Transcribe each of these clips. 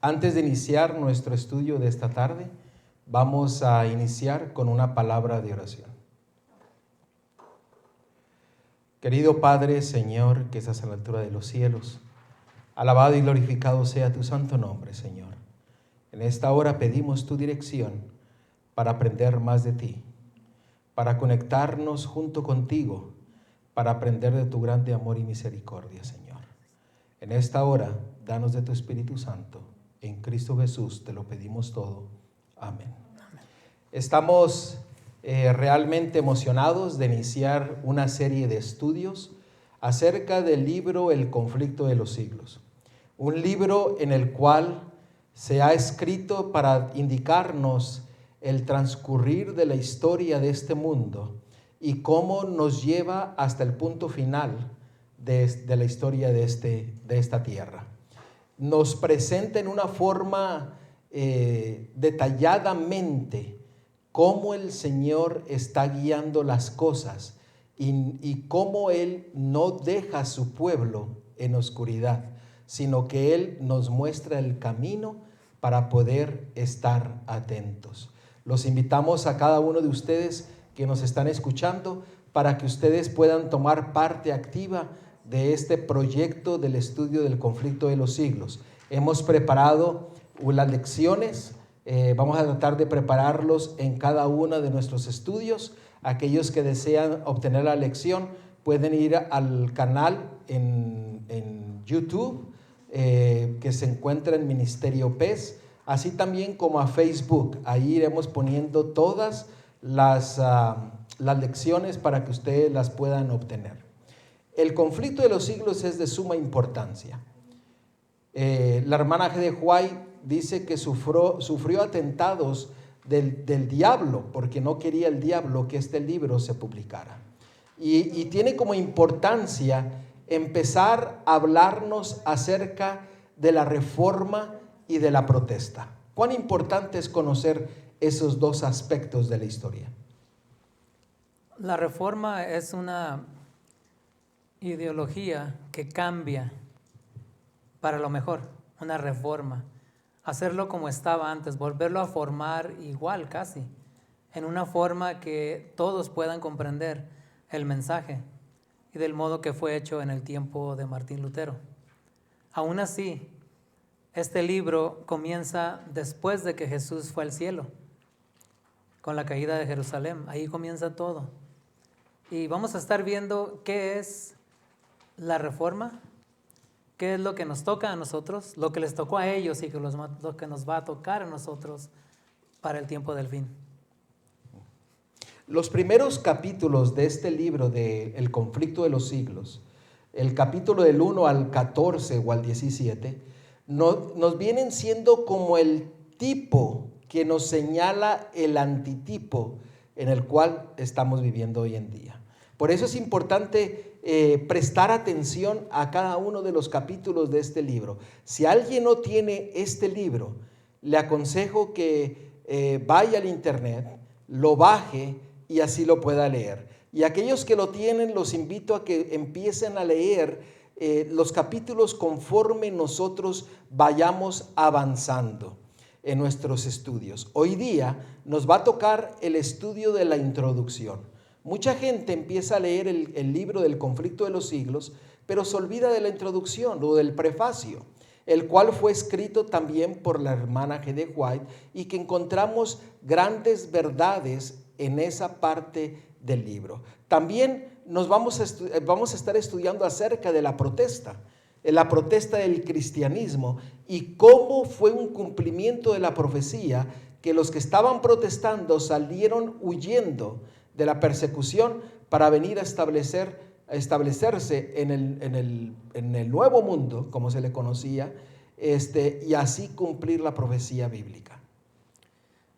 Antes de iniciar nuestro estudio de esta tarde, vamos a iniciar con una palabra de oración. Querido Padre, Señor, que estás a la altura de los cielos, alabado y glorificado sea tu santo nombre, Señor. En esta hora pedimos tu dirección para aprender más de ti, para conectarnos junto contigo, para aprender de tu grande amor y misericordia, Señor. En esta hora, danos de tu Espíritu Santo. En Cristo Jesús te lo pedimos todo. Amén. Estamos realmente emocionados de iniciar una serie de estudios acerca del libro El conflicto de los siglos. Un libro en el cual se ha escrito para indicarnos el transcurrir de la historia de este mundo y cómo nos lleva hasta el punto final de la historia de esta tierra. Nos presenta en una forma detalladamente cómo el Señor está guiando las cosas y cómo Él no deja a su pueblo en oscuridad, sino que Él nos muestra el camino para poder estar atentos. Los invitamos a cada uno de ustedes que nos están escuchando para que ustedes puedan tomar parte activa de este proyecto del estudio del conflicto de los siglos. Hemos preparado las lecciones, vamos a tratar de prepararlos en cada uno de nuestros estudios. Aquellos que desean obtener la lección pueden ir al canal en YouTube que se encuentra en Ministerio PES, así también como a Facebook. Ahí iremos poniendo todas las lecciones para que ustedes las puedan obtener. El conflicto de los siglos es de suma importancia. La hermana G. de White dice que sufrió atentados del diablo, porque no quería el diablo que este libro se publicara. Y tiene como importancia empezar a hablarnos acerca de la reforma y de la protesta. ¿Cuán importante es conocer esos dos aspectos de la historia? La reforma es una ideología que cambia para lo mejor, una reforma, hacerlo como estaba antes, volverlo a formar igual casi, en una forma que todos puedan comprender el mensaje y del modo que fue hecho en el tiempo de Martín Lutero. Aún así, este libro comienza después de que Jesús fue al cielo, con la caída de Jerusalén. Ahí comienza todo. Y vamos a estar viendo qué es la reforma, qué es lo que nos toca a nosotros, lo que les tocó a ellos y lo que nos va a tocar a nosotros para el tiempo del fin. Los primeros capítulos de este libro de El conflicto de los siglos, el capítulo del 1 al 14 o al 17, nos vienen siendo como el tipo que nos señala el antitipo en el cual estamos viviendo hoy en día. Por eso es importante prestar atención a cada uno de los capítulos de este libro. Si alguien no tiene este libro, le aconsejo que vaya al internet, lo baje y así lo pueda leer. Y aquellos que lo tienen, los invito a que empiecen a leer los capítulos conforme nosotros vayamos avanzando en nuestros estudios. Hoy día nos va a tocar el estudio de la introducción. Mucha gente empieza a leer el libro del conflicto de los siglos, pero se olvida de la introducción o del prefacio, el cual fue escrito también por la hermana G. de White y que encontramos grandes verdades en esa parte del libro. También vamos a estar estudiando acerca de la protesta del cristianismo y cómo fue un cumplimiento de la profecía que los que estaban protestando salieron huyendo de la persecución para venir a establecerse en el nuevo mundo, como se le conocía, y así cumplir la profecía bíblica.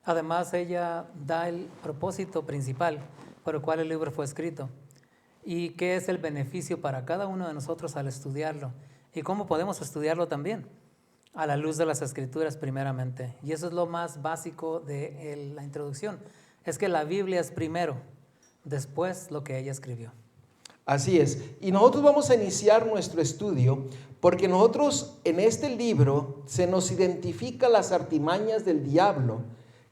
Además, ella da el propósito principal por el cual el libro fue escrito y qué es el beneficio para cada uno de nosotros al estudiarlo y cómo podemos estudiarlo también a la luz de las Escrituras primeramente. Y eso es lo más básico de la introducción, es que la Biblia es primero, después lo que ella escribió. Así es. Y nosotros vamos a iniciar nuestro estudio porque nosotros en este libro se nos identifica las artimañas del diablo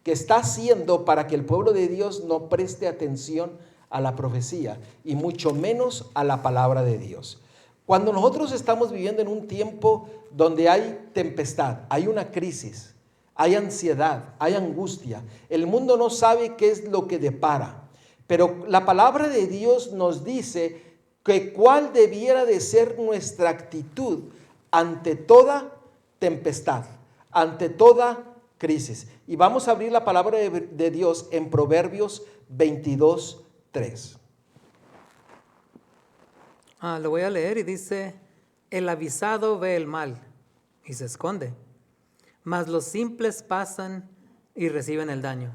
que está haciendo para que el pueblo de Dios no preste atención a la profecía y mucho menos a la palabra de Dios. Cuando nosotros estamos viviendo en un tiempo donde hay tempestad, hay una crisis, hay ansiedad, hay angustia, el mundo no sabe qué es lo que depara, pero la palabra de Dios nos dice que cuál debiera de ser nuestra actitud ante toda tempestad, ante toda crisis. Y vamos a abrir la palabra de Dios en Proverbios 22:3. Lo voy a leer y dice: el avisado ve el mal y se esconde, mas los simples pasan y reciben el daño.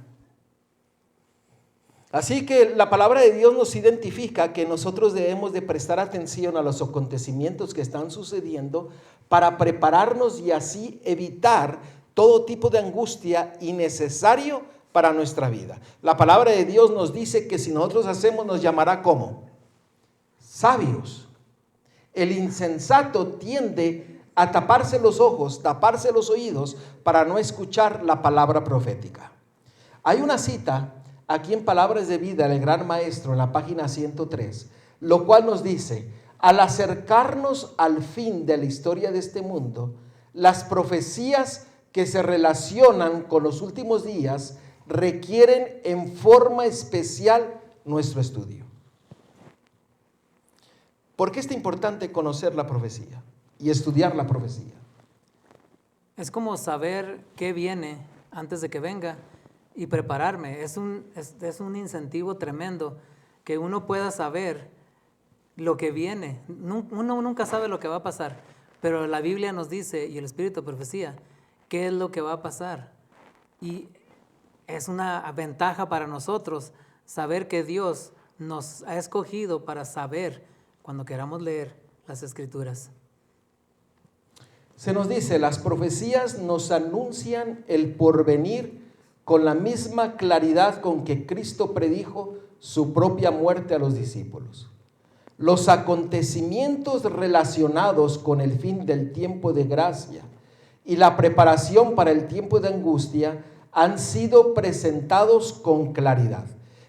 Así que la palabra de Dios nos identifica que nosotros debemos de prestar atención a los acontecimientos que están sucediendo para prepararnos y así evitar todo tipo de angustia innecesario para nuestra vida. La palabra de Dios nos dice que si nosotros hacemos, nos llamará ¿cómo? Sabios. El insensato tiende a taparse los ojos, taparse los oídos para no escuchar la palabra profética. Hay una cita aquí en Palabras de Vida del Gran Maestro en la página 103, lo cual nos dice: al acercarnos al fin de la historia de este mundo, las profecías que se relacionan con los últimos días requieren en forma especial nuestro estudio. ¿Por qué es importante conocer la profecía y estudiar la profecía? Es como saber qué viene antes de que venga y prepararme. Es un incentivo tremendo que uno pueda saber lo que viene. Uno nunca sabe lo que va a pasar, pero la Biblia nos dice, y el Espíritu de Profecía, qué es lo que va a pasar. Y es una ventaja para nosotros saber que Dios nos ha escogido para saber cuando queramos leer las Escrituras. Se nos dice, las profecías nos anuncian el porvenir con la misma claridad con que Cristo predijo su propia muerte a los discípulos. Los acontecimientos relacionados con el fin del tiempo de gracia y la preparación para el tiempo de angustia han sido presentados con claridad.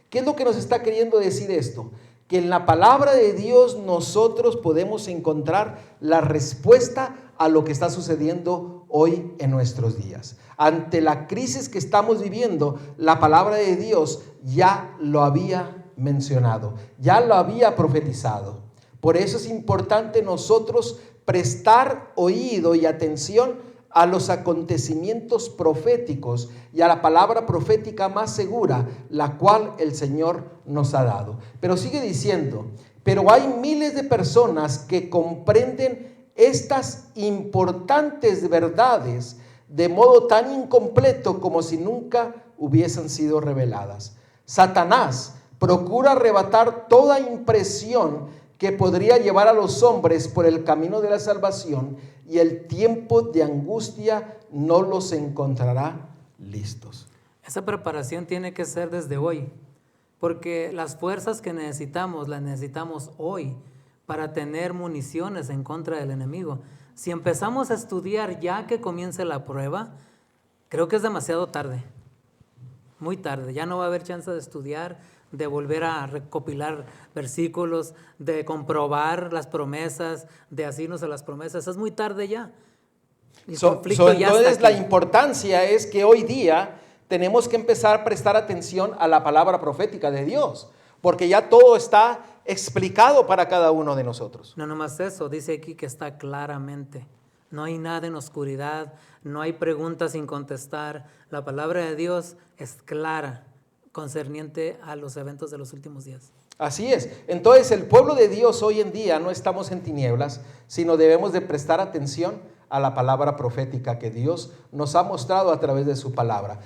¿Qué es lo que nos está queriendo decir esto? Que en la palabra de Dios nosotros podemos encontrar la respuesta a lo que está sucediendo hoy en nuestros días. Ante la crisis que estamos viviendo, la palabra de Dios ya lo había mencionado, ya lo había profetizado. Por eso es importante nosotros prestar oído y atención a los acontecimientos proféticos y a la palabra profética más segura, la cual el Señor nos ha dado. Pero sigue diciendo, pero hay miles de personas que comprenden estas importantes verdades de modo tan incompleto como si nunca hubiesen sido reveladas. Satanás procura arrebatar toda impresión que podría llevar a los hombres por el camino de la salvación, y el tiempo de angustia no los encontrará listos. Esa preparación tiene que ser desde hoy, porque las fuerzas que necesitamos las necesitamos hoy para tener municiones en contra del enemigo. Si empezamos a estudiar ya que comience la prueba, creo que es demasiado tarde, muy tarde. Ya no va a haber chance de estudiar, de volver a recopilar versículos, de comprobar las promesas, de asirnos a las promesas. Es muy tarde ya. El conflicto ya entonces está aquí. La importancia es que hoy día tenemos que empezar a prestar atención a la palabra profética de Dios, porque ya todo está explicado para cada uno de nosotros. No nomás eso, dice aquí que está claramente. No hay nada en oscuridad, no hay preguntas sin contestar. La palabra de Dios es clara, concerniente a los eventos de los últimos días. Así es. Entonces el pueblo de Dios hoy en día no estamos en tinieblas, sino debemos de prestar atención a la palabra profética que Dios nos ha mostrado a través de su palabra.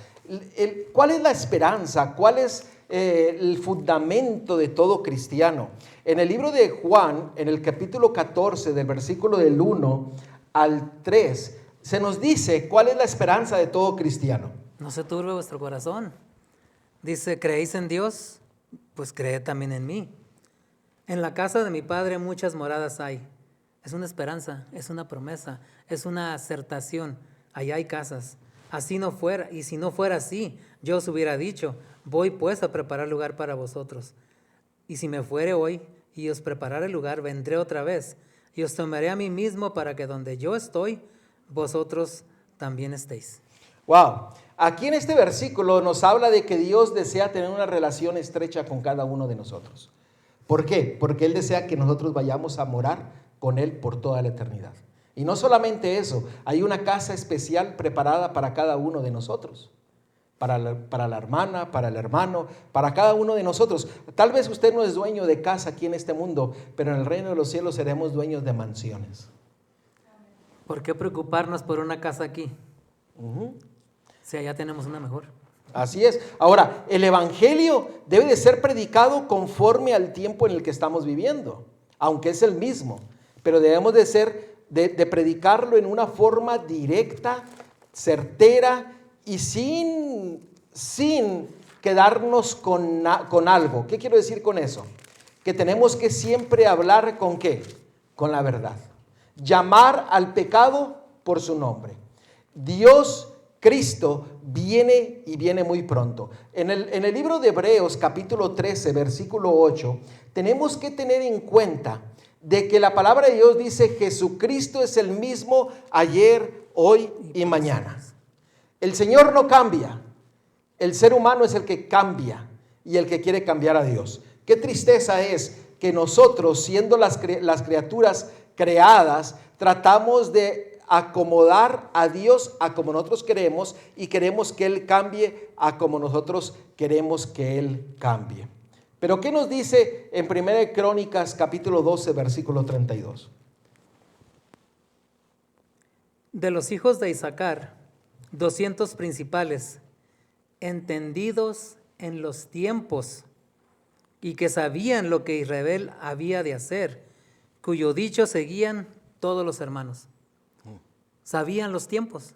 ¿Cuál es la esperanza? ¿Cuál es el fundamento de todo cristiano? En el libro de Juan, en el capítulo 14, del versículo del 1 al 3, se nos dice cuál es la esperanza de todo cristiano. No se turbe vuestro corazón. Dice, ¿creéis en Dios? Pues creed también en mí. En la casa de mi Padre muchas moradas hay. Es una esperanza, es una promesa, es una acertación. Allá hay casas. Así no fuera, y si no fuera así, yo os hubiera dicho, voy pues a preparar lugar para vosotros. Y si me fuere hoy y os preparare lugar, vendré otra vez y os tomaré a mí mismo para que donde yo estoy, vosotros también estéis. Wow. Aquí en este versículo nos habla de que Dios desea tener una relación estrecha con cada uno de nosotros. ¿Por qué? Porque Él desea que nosotros vayamos a morar con Él por toda la eternidad. Y no solamente eso, hay una casa especial preparada para cada uno de nosotros. Para la hermana, para el hermano, para cada uno de nosotros. Tal vez usted no es dueño de casa aquí en este mundo, pero en el reino de los cielos seremos dueños de mansiones. ¿Por qué preocuparnos por una casa aquí? Si allá tenemos una mejor. Así es. Ahora, el evangelio debe de ser predicado conforme al tiempo en el que estamos viviendo, aunque es el mismo, pero debemos de predicarlo en una forma directa, certera y sin quedarnos con algo. ¿Qué quiero decir con eso? Que tenemos que siempre hablar ¿con qué? Con la verdad. Llamar al pecado por su nombre. Dios, Cristo, viene y viene muy pronto. En el libro de Hebreos, capítulo 13, versículo 8, tenemos que tener en cuenta de que la palabra de Dios dice Jesucristo es el mismo ayer, hoy y mañana. El Señor no cambia, el ser humano es el que cambia y el que quiere cambiar a Dios. Qué tristeza es que nosotros, siendo las criaturas creadas, tratamos de acomodar a Dios a como nosotros queremos y queremos que Él cambie a como nosotros queremos que Él cambie. Pero ¿qué nos dice en 1 Crónicas capítulo 12 versículo 32? De los hijos de Isaacar, 200 principales, entendidos en los tiempos y que sabían lo que Israel había de hacer, cuyo dicho seguían todos los hermanos. Sabían los tiempos.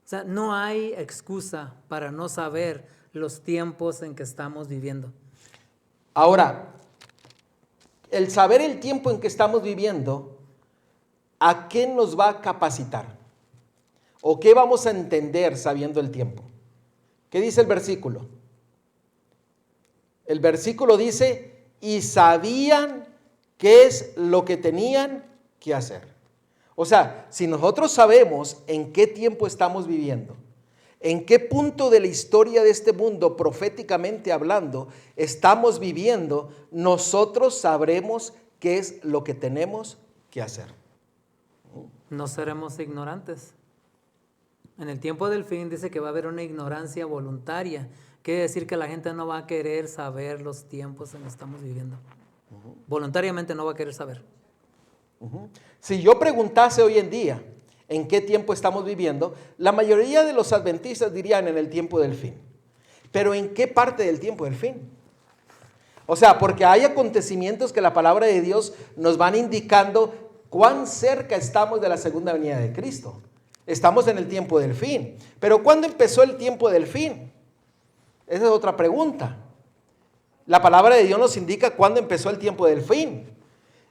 O sea, no hay excusa para no saber los tiempos en que estamos viviendo. Ahora, el saber el tiempo en que estamos viviendo, ¿a qué nos va a capacitar? ¿O qué vamos a entender sabiendo el tiempo? ¿Qué dice el versículo? El versículo dice, y sabían qué es lo que tenían que hacer. O sea, si nosotros sabemos en qué tiempo estamos viviendo, en qué punto de la historia de este mundo, proféticamente hablando, estamos viviendo, nosotros sabremos qué es lo que tenemos que hacer. No seremos ignorantes. En el tiempo del fin dice que va a haber una ignorancia voluntaria. Quiere decir que la gente no va a querer saber los tiempos en que estamos viviendo. Voluntariamente no va a querer saber. Si yo preguntase hoy en día en qué tiempo estamos viviendo, la mayoría de los adventistas dirían en el tiempo del fin. Pero ¿en qué parte del tiempo del fin? O sea, porque hay acontecimientos que la palabra de Dios nos van indicando cuán cerca estamos de la segunda venida de Cristo. Estamos en el tiempo del fin. Pero ¿cuándo empezó el tiempo del fin? Esa es otra pregunta. La palabra de Dios nos indica cuándo empezó el tiempo del fin.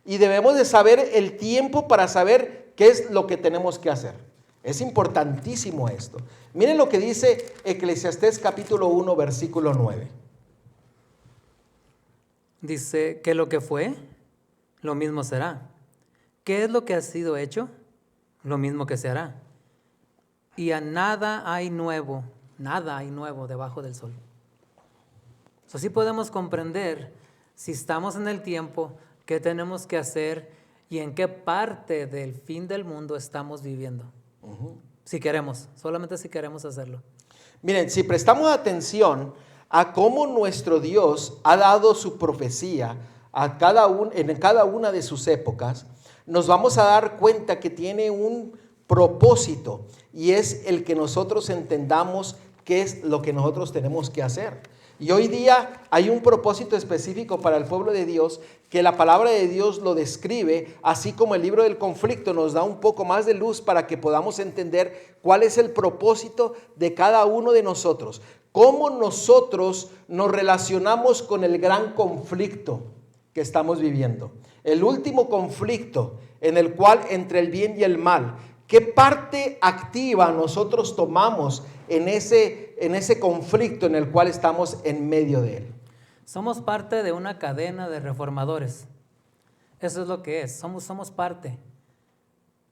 Y debemos de saber el tiempo para saber qué es lo que tenemos que hacer. Es importantísimo esto. Miren lo que dice Eclesiastés capítulo 1, versículo 9. Dice que lo que fue, lo mismo será. ¿Qué es lo que ha sido hecho? Lo mismo que se hará. Y a nada hay nuevo debajo del sol. Así podemos comprender si estamos en el tiempo, qué tenemos que hacer y en qué parte del fin del mundo estamos viviendo. Si queremos, solamente si queremos hacerlo. Miren, si prestamos atención a cómo nuestro Dios ha dado su profecía en cada una de sus épocas, nos vamos a dar cuenta que tiene un propósito, y es el que nosotros entendamos qué es lo que nosotros tenemos que hacer. Y hoy día hay un propósito específico para el pueblo de Dios, que la palabra de Dios lo describe, así como el libro del conflicto nos da un poco más de luz para que podamos entender cuál es el propósito de cada uno de nosotros. Cómo nosotros nos relacionamos con el gran conflicto que estamos viviendo. El último conflicto en el cual entre el bien y el mal. ¿Qué parte activa nosotros tomamos en ese conflicto en el cual estamos en medio de él? Somos parte de una cadena de reformadores. Eso es lo que es, somos parte.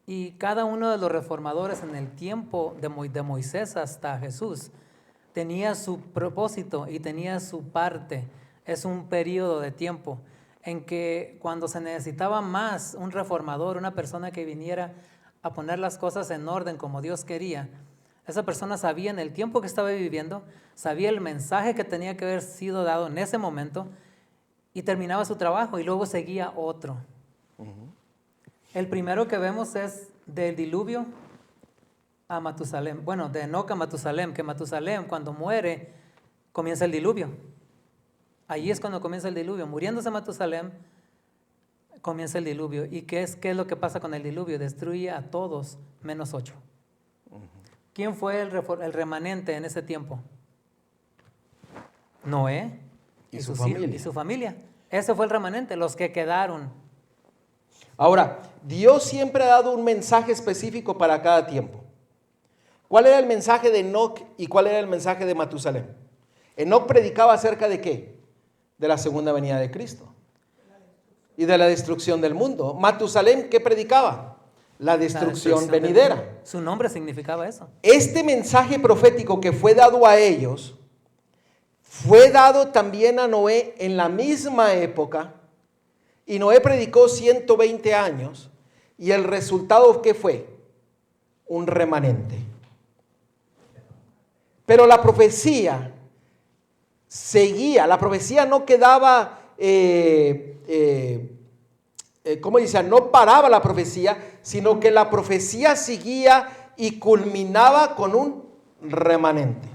Y cada uno de los reformadores en el tiempo de Moisés hasta Jesús tenía su propósito y tenía su parte. Es un periodo de tiempo en que cuando se necesitaba más un reformador, una persona que viniera a poner las cosas en orden como Dios quería, esa persona sabía en el tiempo que estaba viviendo, sabía el mensaje que tenía que haber sido dado en ese momento y terminaba su trabajo y luego seguía otro. El primero que vemos es del diluvio a Matusalem. Bueno, de Enoc a Matusalem, que Matusalem cuando muere comienza el diluvio. Ahí es cuando comienza el diluvio. Muriéndose Matusalem, comienza el diluvio. ¿Y qué es lo que pasa con el diluvio? Destruye a todos menos 8. ¿Quién fue el remanente en ese tiempo? Noé y su familia. Y su familia. Ese fue el remanente, los que quedaron. Ahora, Dios siempre ha dado un mensaje específico para cada tiempo. ¿Cuál era el mensaje de Enoc y cuál era el mensaje de Matusalem? Enoc predicaba acerca de ¿qué? De la segunda venida de Cristo y de la destrucción del mundo. Matusalem, ¿qué predicaba? La destrucción venidera. Su nombre significaba eso. Este mensaje profético que fue dado a ellos, fue dado también a Noé en la misma época, y Noé predicó 120 años, y el resultado ¿qué fue? Un remanente. Pero la profecía seguía, la profecía no quedaba, ¿cómo dice? No paraba la profecía, sino que la profecía seguía y culminaba con un remanente.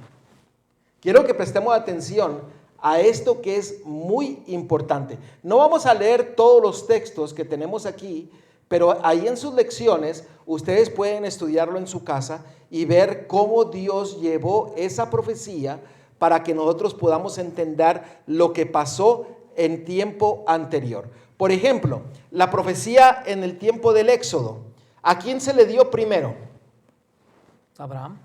Quiero que prestemos atención a esto que es muy importante. No vamos a leer todos los textos que tenemos aquí, pero ahí en sus lecciones ustedes pueden estudiarlo en su casa y ver cómo Dios llevó esa profecía para que nosotros podamos entender lo que pasó en tiempo anterior. Por ejemplo, la profecía en el tiempo del Éxodo, ¿a quién se le dio primero? Abraham.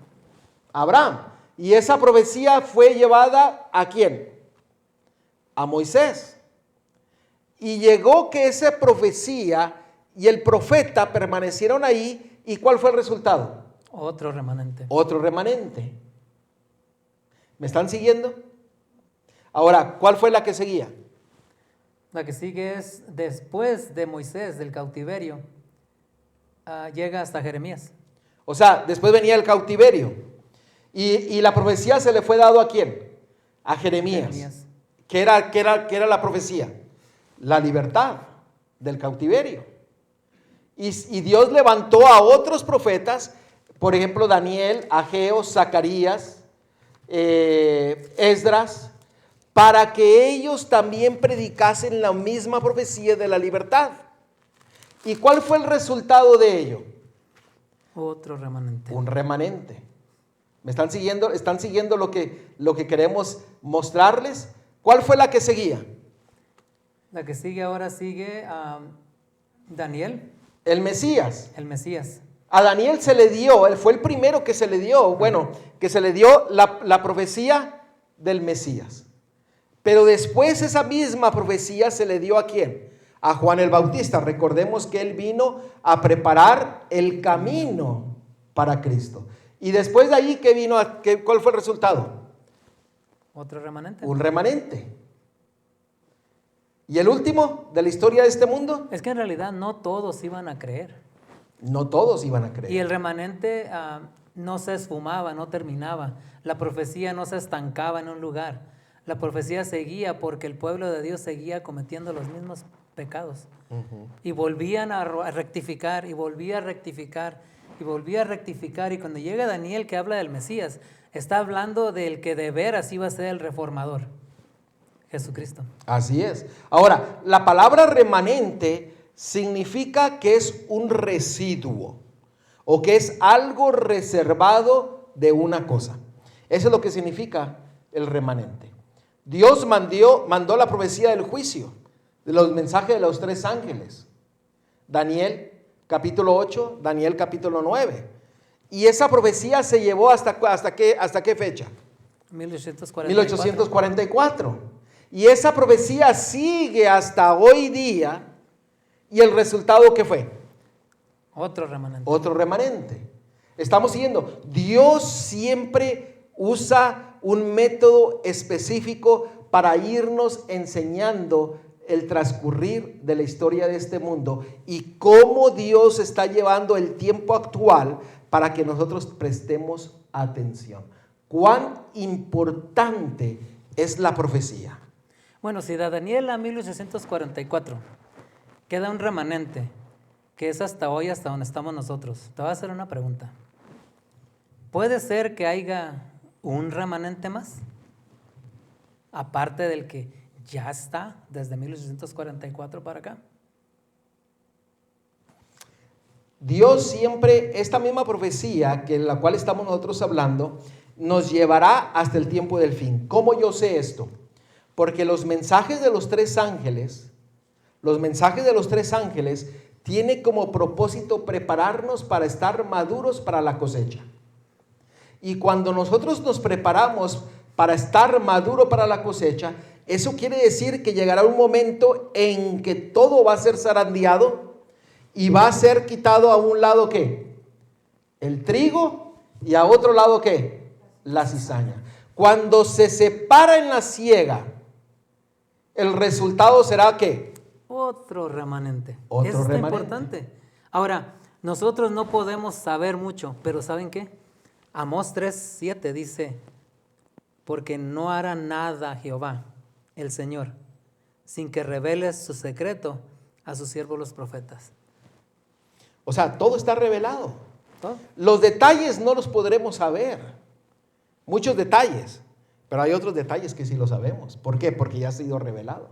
Abraham. Y esa profecía fue llevada ¿a quién? A Moisés. Y llegó que esa profecía y el profeta permanecieron ahí, ¿y cuál fue el resultado? Otro remanente. Otro remanente. ¿Me están siguiendo? Ahora, ¿cuál fue la que seguía? La que sigue es después de Moisés, del cautiverio, llega hasta Jeremías. O sea, después venía el cautiverio. Y la profecía se le fue dado ¿a quién? A Jeremías. ¿Qué era la profecía? La libertad del cautiverio. Y Dios levantó a otros profetas, por ejemplo, Daniel, Ageo, Zacarías, Esdras, para que ellos también predicasen la misma profecía de la libertad. ¿Y cuál fue el resultado de ello? Otro remanente. Un remanente. ¿Me están siguiendo? ¿Están siguiendo lo que queremos mostrarles? ¿Cuál fue la que seguía? La que sigue ahora sigue a Daniel. El Mesías. El Mesías. A Daniel se le dio, él fue el primero que se le dio, bueno, que se le dio la profecía del Mesías. Pero después esa misma profecía se le dio ¿a quién? A Juan el Bautista. Recordemos que él vino a preparar el camino para Cristo. Y después de ahí, ¿qué vino? ¿Cuál fue el resultado? Otro remanente. Un remanente. ¿Y el último de la historia de este mundo? Es que en realidad no todos iban a creer. No todos iban a creer. Y el remanente no se esfumaba, no terminaba. La profecía no se estancaba en un lugar. La profecía seguía porque el pueblo de Dios seguía cometiendo los mismos pecados. Y volvían a rectificar, y volvía a rectificar, y volvía a rectificar. Y cuando llega Daniel, que habla del Mesías, está hablando del que de veras iba a ser el reformador, Jesucristo. Así es. Ahora, la palabra remanente significa que es un residuo o que es algo reservado de una cosa. Eso es lo que significa el remanente. Dios mandó la profecía del juicio, de los mensajes de los 3 ángeles. Daniel capítulo 8, Daniel capítulo 9. Y esa profecía se llevó hasta qué fecha? 1844. Y esa profecía sigue hasta hoy día. ¿Y el resultado qué fue? Otro remanente. Otro remanente. Estamos siguiendo. Dios siempre usa un método específico para irnos enseñando el transcurrir de la historia de este mundo y cómo Dios está llevando el tiempo actual para que nosotros prestemos atención. ¿Cuán importante es la profecía? Bueno, si de Daniel a 1844 queda un remanente, que es hasta hoy, hasta donde estamos nosotros, te voy a hacer una pregunta. ¿Puede ser que haya un remanente más? Aparte del que ya está desde 1844 para acá. Dios siempre, esta misma profecía que la cual estamos nosotros hablando, nos llevará hasta el tiempo del fin. ¿Cómo yo sé esto? Porque los mensajes de los 3 ángeles, tiene como propósito prepararnos para estar maduros para la cosecha. Y cuando nosotros nos preparamos para estar maduro para la cosecha, eso quiere decir que llegará un momento en que todo va a ser zarandeado y va a ser quitado a un lado ¿qué? El trigo, y a otro lado ¿qué? La cizaña. Cuando se separa en la siega, el resultado será ¿qué? Otro remanente. Otro Eso remanente. es importante. Ahora, nosotros no podemos saber mucho, pero ¿saben qué? Amós 3:7 dice: porque no hará nada Jehová, el Señor, sin que reveles su secreto a sus siervos los profetas. O sea, todo está revelado. ¿Todo? Los detalles no los podremos saber. Muchos detalles. Pero hay otros detalles que sí lo sabemos. ¿Por qué? Porque ya ha sido revelado.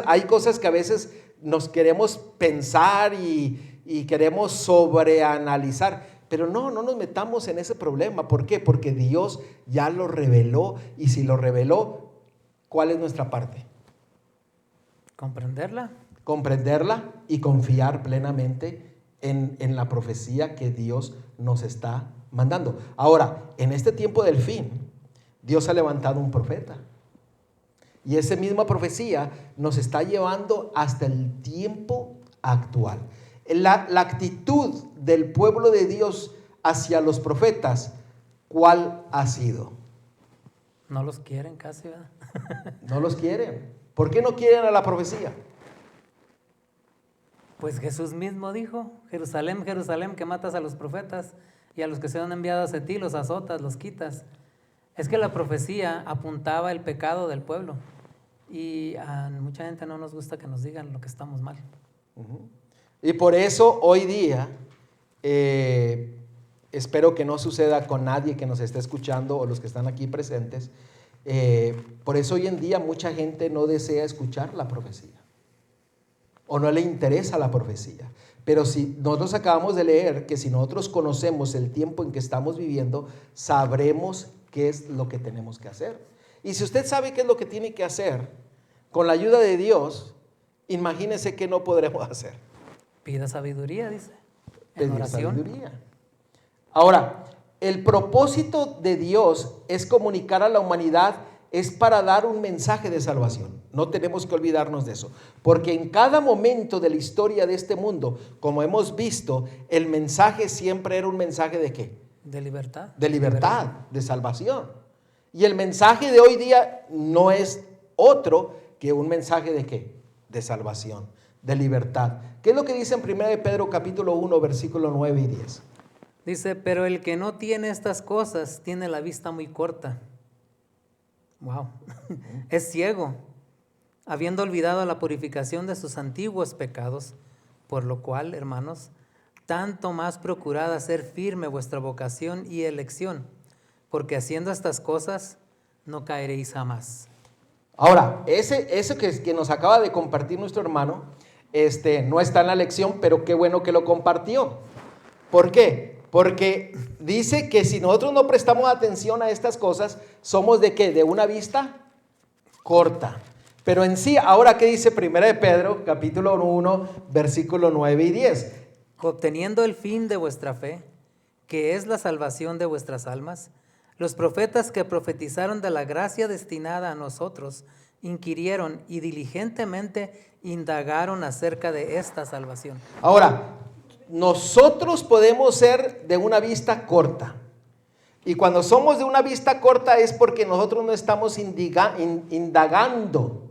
Hay cosas que a veces nos queremos pensar y queremos sobreanalizar. Pero no nos metamos en ese problema. ¿Por qué? Porque Dios ya lo reveló. Y si lo reveló, ¿cuál es nuestra parte? Comprenderla Y confiar plenamente en la profecía que Dios nos está mandando. Ahora, en este tiempo del fin, Dios ha levantado un profeta. Y esa misma profecía nos está llevando hasta el tiempo actual. La actitud del pueblo de Dios hacia los profetas, ¿cuál ha sido? no los quieren casi, ¿verdad? No los quieren. ¿Por qué no quieren a la profecía? Pues Jesús mismo dijo: Jerusalén, Jerusalén, que matas a los profetas y a los que sean enviados a ti, los azotas, los quitas. Es que la profecía apuntaba el pecado del pueblo y a mucha gente no nos gusta que nos digan lo que estamos mal. Y por eso hoy día, espero que no suceda con nadie que nos esté escuchando o los que están aquí presentes, por eso hoy en día mucha gente no desea escuchar la profecía o no le interesa la profecía. Pero si nosotros acabamos de leer que si nosotros conocemos el tiempo en que estamos viviendo, sabremos qué es lo que tenemos que hacer. Y si usted sabe qué es lo que tiene que hacer, con la ayuda de Dios, imagínese qué no podremos hacer. Pida sabiduría, dice, en Pedir oración. sabiduría. Ahora, el propósito de Dios es comunicar a la humanidad, es para dar un mensaje de salvación. No tenemos que olvidarnos de eso. Porque en cada momento de la historia de este mundo, como hemos visto, el mensaje siempre era un mensaje ¿de qué? De libertad. De libertad, de salvación. Y el mensaje de hoy día no es otro que un mensaje ¿de qué? De salvación, de libertad. ¿Qué es lo que dice en 1 de Pedro capítulo 1, versículo 9 y 10? Dice: pero el que no tiene estas cosas tiene la vista muy corta Wow. Es ciego, habiendo olvidado la purificación de sus antiguos pecados, por lo cual, hermanos, tanto más procurad hacer firme vuestra vocación y elección, porque haciendo estas cosas no caeréis jamás. Ahora, eso que nos acaba de compartir nuestro hermano, no está en la lección, pero qué bueno que lo compartió. ¿Por qué? Porque dice que si nosotros no prestamos atención a estas cosas, somos ¿de qué? De una vista corta. Pero en sí, ahora ¿qué dice 1 de Pedro, capítulo 1, versículo 9 y 10? Obteniendo el fin de vuestra fe, que es la salvación de vuestras almas, los profetas que profetizaron de la gracia destinada a nosotros, inquirieron y diligentemente indagaron acerca de esta salvación. Ahora, nosotros podemos ser de una vista corta. Y cuando somos de una vista corta es porque nosotros no estamos indagando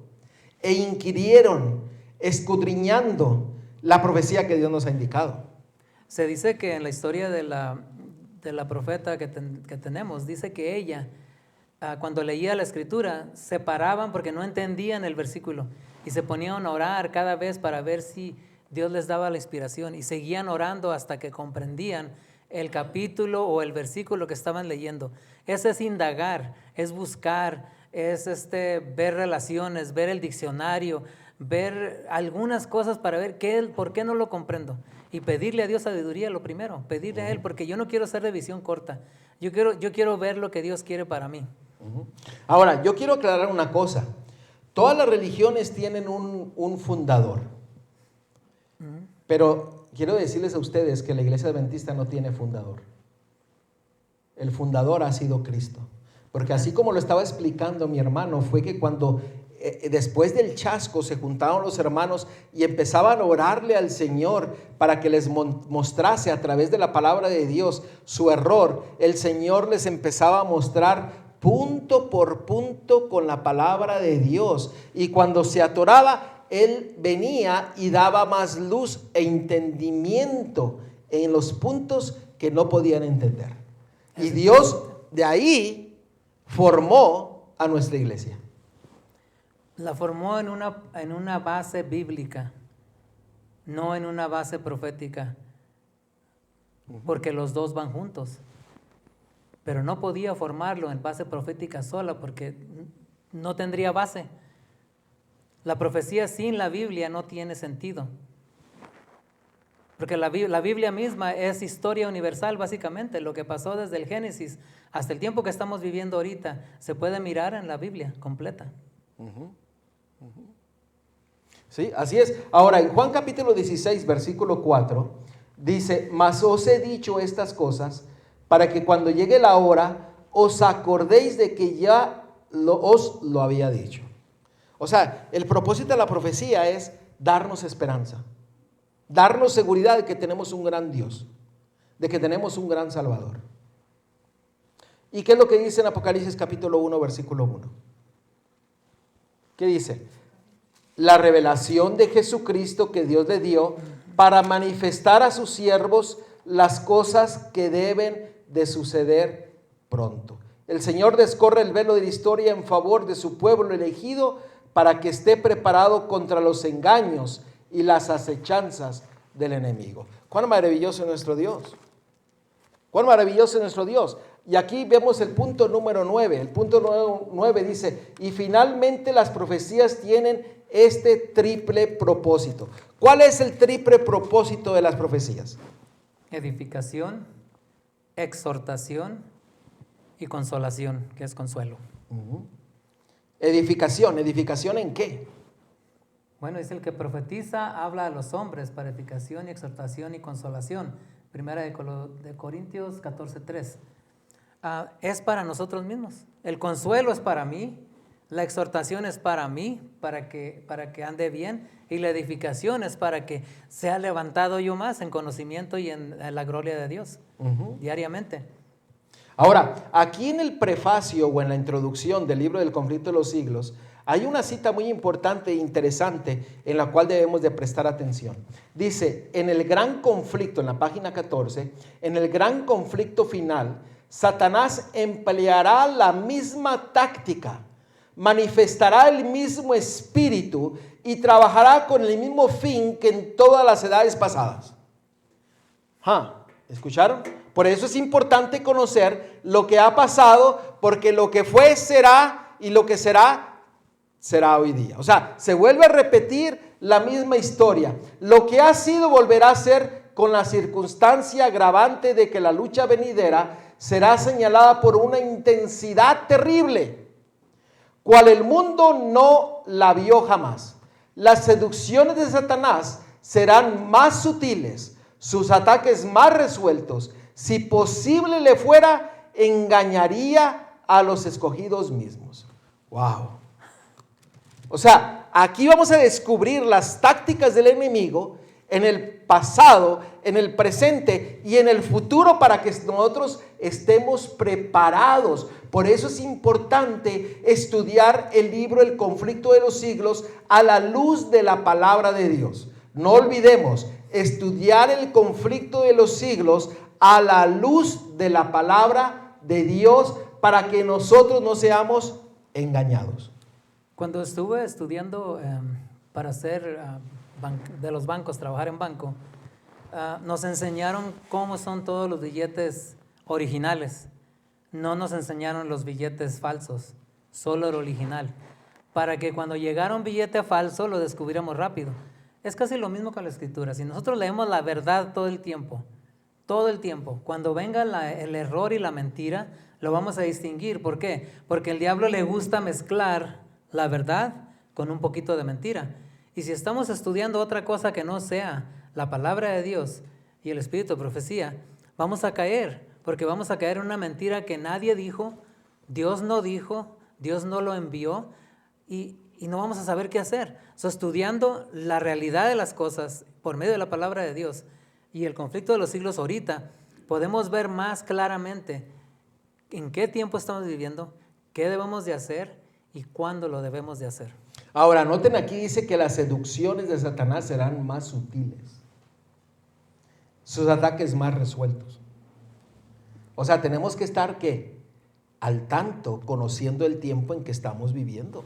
e inquirieron, escudriñando la profecía que Dios nos ha indicado. Se dice que en la historia de la profeta que tenemos, dice que ella, cuando leía la escritura, se paraban porque no entendían el versículo y se ponían a orar cada vez para ver si Dios les daba la inspiración, y seguían orando hasta que comprendían el capítulo o el versículo que estaban leyendo. Eso es indagar, es buscar, es ver relaciones, ver el diccionario, ver algunas cosas para ver por qué no lo comprendo, y pedirle a Dios sabiduría lo primero, pedirle a Él, porque yo no quiero ser de visión corta, yo quiero ver lo que Dios quiere para mí. Ahora, yo quiero aclarar una cosa. Todas las religiones tienen un fundador, pero quiero decirles a ustedes que la Iglesia Adventista no tiene fundador. El fundador ha sido Cristo, porque así como lo estaba explicando mi hermano, fue que cuando después del chasco se juntaron los hermanos y empezaban a orarle al Señor para que les mostrase a través de la palabra de Dios su error, el Señor les empezaba a mostrar punto por punto con la palabra de Dios, y cuando se atoraba, Él venía y daba más luz e entendimiento en los puntos que no podían entender. Y Dios de ahí formó a nuestra iglesia. La formó en una base bíblica, no en una base profética, porque los dos van juntos. Pero no podía formarlo en base profética sola porque no tendría base. La profecía sin la Biblia no tiene sentido. Porque la Biblia misma es historia universal, básicamente. Lo que pasó desde el Génesis hasta el tiempo que estamos viviendo ahorita se puede mirar en la Biblia completa. Sí, así es. Ahora, en Juan capítulo 16, versículo 4, dice: mas os he dicho estas cosas para que cuando llegue la hora os acordéis de que ya os lo había dicho. O sea, el propósito de la profecía es darnos esperanza, darnos seguridad de que tenemos un gran Dios, de que tenemos un gran Salvador. ¿Y qué es lo que dice en Apocalipsis capítulo 1, versículo 1? ¿Qué dice? La revelación de Jesucristo que Dios le dio para manifestar a sus siervos las cosas que deben de suceder pronto. El Señor descorre el velo de la historia en favor de su pueblo elegido para que esté preparado contra los engaños y las acechanzas del enemigo. ¡Cuán maravilloso es nuestro Dios! ¡Cuán maravilloso es nuestro Dios! Y aquí vemos el punto número 9. El punto 9 dice: y finalmente las profecías tienen este triple propósito. ¿Cuál es el triple propósito de las profecías? Edificación, exhortación y consolación, que es consuelo. Edificación. ¿Edificación en qué? Bueno, dice: el que profetiza habla a los hombres para edificación y exhortación y consolación. Primera de Corintios 14:3. Es para nosotros mismos. El consuelo es para mí, la exhortación es para mí, para que ande bien, y la edificación es para que sea levantado yo más en conocimiento y en la gloria de Dios diariamente. Ahora, aquí en el prefacio o en la introducción del libro del conflicto de los siglos, hay una cita muy importante e interesante en la cual debemos de prestar atención. Dice: en el gran conflicto, en la página 14, en el gran conflicto final, Satanás empleará la misma táctica manifestará el mismo espíritu y trabajará con el mismo fin que en todas las edades pasadas. ¿Escucharon? Por eso es importante conocer lo que ha pasado, porque lo que fue será, y lo que será, será hoy día. O sea, se vuelve a repetir la misma historia. Lo que ha sido volverá a ser, con la circunstancia agravante de que la lucha venidera será señalada por una intensidad terrible, cual el mundo no la vio jamás. Las seducciones de Satanás serán más sutiles, sus ataques más resueltos. Si posible le fuera, engañaría a los escogidos mismos. Wow. O sea, aquí vamos a descubrir las tácticas del enemigo en el pasado, en el presente y en el futuro, para que nosotros estemos preparados. Por eso es importante estudiar el libro El conflicto de los siglos a la luz de la palabra de Dios. No olvidemos estudiar el conflicto de los siglos a la luz de la palabra de Dios, para que nosotros no seamos engañados. Cuando estuve estudiando para hacer de los bancos, trabajar en banco, nos enseñaron cómo son todos los billetes originales. No nos enseñaron los billetes falsos, solo el original, para que cuando llegara un billete falso lo descubriéramos rápido. Es casi lo mismo con la escritura. Si nosotros leemos la verdad todo el tiempo, cuando venga el error y la mentira, lo vamos a distinguir. ¿Por qué? Porque el diablo le gusta mezclar la verdad con un poquito de mentira. Y si estamos estudiando otra cosa que no sea la palabra de Dios y el espíritu de profecía, vamos a caer, porque vamos a caer en una mentira que nadie dijo, Dios no lo envió, y no vamos a saber qué hacer. Estudiando la realidad de las cosas por medio de la palabra de Dios y el conflicto de los siglos ahorita, podemos ver más claramente en qué tiempo estamos viviendo, qué debemos de hacer y cuándo lo debemos de hacer. Ahora, noten aquí, dice que las seducciones de Satanás serán más sutiles, sus ataques más resueltos. O sea, tenemos que estar, ¿qué? Al tanto, conociendo el tiempo en que estamos viviendo.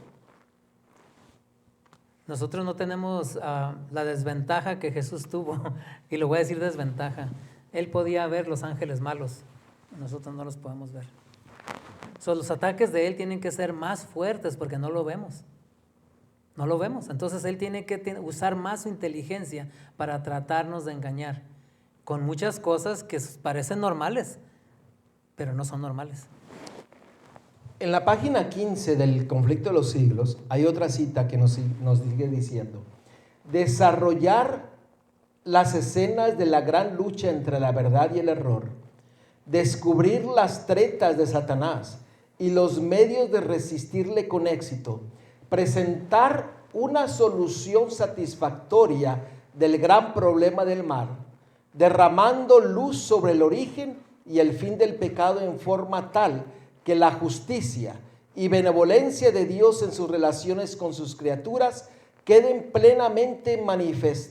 Nosotros no tenemos la desventaja que Jesús tuvo, y lo voy a decir desventaja. Él podía ver los ángeles malos, nosotros no los podemos ver. Los ataques de Él tienen que ser más fuertes porque no lo vemos. No lo vemos. Entonces Él tiene que usar más su inteligencia para tratarnos de engañar con muchas cosas que parecen normales, pero no son normales. En la página 15 del conflicto de los siglos hay otra cita que nos sigue diciendo: desarrollar las escenas de la gran lucha entre la verdad y el error, descubrir las tretas de Satanás y los medios de resistirle con éxito, presentar una solución satisfactoria del gran problema del mal, derramando luz sobre el origen y el fin del pecado en forma tal que la justicia y benevolencia de Dios en sus relaciones con sus criaturas queden plenamente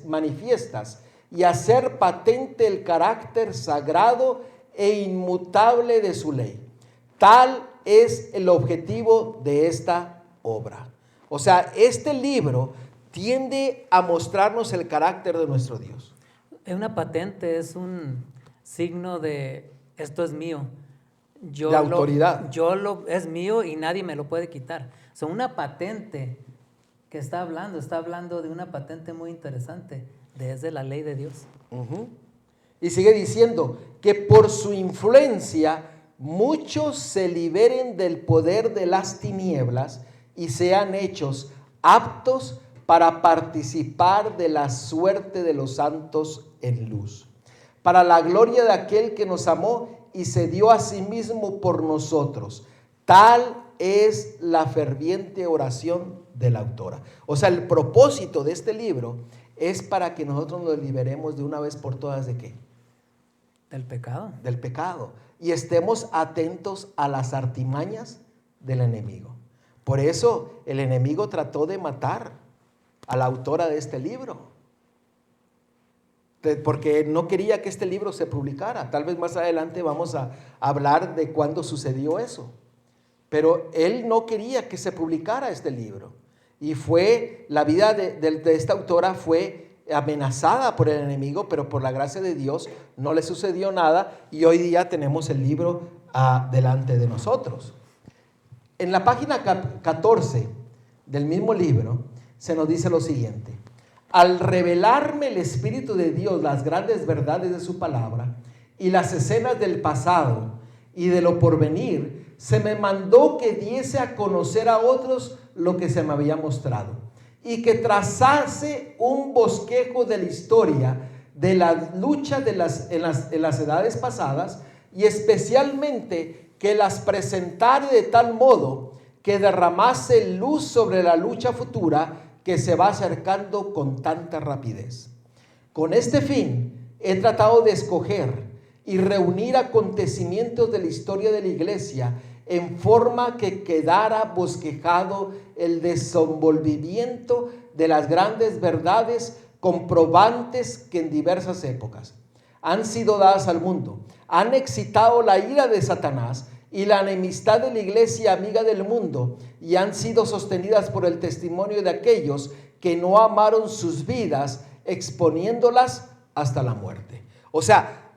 manifiestas, y hacer patente el carácter sagrado e inmutable de su ley. Tal es el objetivo de esta obra. O sea, este libro tiende a mostrarnos el carácter de nuestro Dios. Una patente es un signo de esto es mío. La autoridad. Es mío y nadie me lo puede quitar. Una patente que está hablando de una patente muy interesante, desde la ley de Dios. Y sigue diciendo que por su influencia muchos se liberen del poder de las tinieblas y sean hechos aptos para participar de la suerte de los santos en luz, para la gloria de aquel que nos amó y se dio a sí mismo por nosotros. Tal es la ferviente oración de la autora. O sea, el propósito de este libro es para que nosotros nos liberemos de una vez por todas ¿de qué? Del pecado. Del pecado. Y estemos atentos a las artimañas del enemigo. Por eso el enemigo trató de matar a la autora de este libro, porque no quería que este libro se publicara. Tal vez más adelante vamos a hablar de cuándo sucedió eso. pero él no quería que se publicara este libro. Y la vida de esta autora fue amenazada por el enemigo, pero por la gracia de Dios no le sucedió nada y hoy día tenemos el libro delante de nosotros. En la página 14 del mismo libro se nos dice lo siguiente: al revelarme el Espíritu de Dios las grandes verdades de su palabra y las escenas del pasado y de lo porvenir, se me mandó que diese a conocer a otros lo que se me había mostrado y que trazase un bosquejo de la historia de las luchas en las edades pasadas, y especialmente que las presentara de tal modo que derramase luz sobre la lucha futura que se va acercando con tanta rapidez. Con este fin he tratado de escoger y reunir acontecimientos de la historia de la iglesia en forma que quedara bosquejado el desenvolvimiento de las grandes verdades comprobantes que en diversas épocas han sido dadas al mundo, han excitado la ira de Satanás y la enemistad de la iglesia amiga del mundo, y han sido sostenidas por el testimonio de aquellos que no amaron sus vidas, exponiéndolas hasta la muerte. O sea,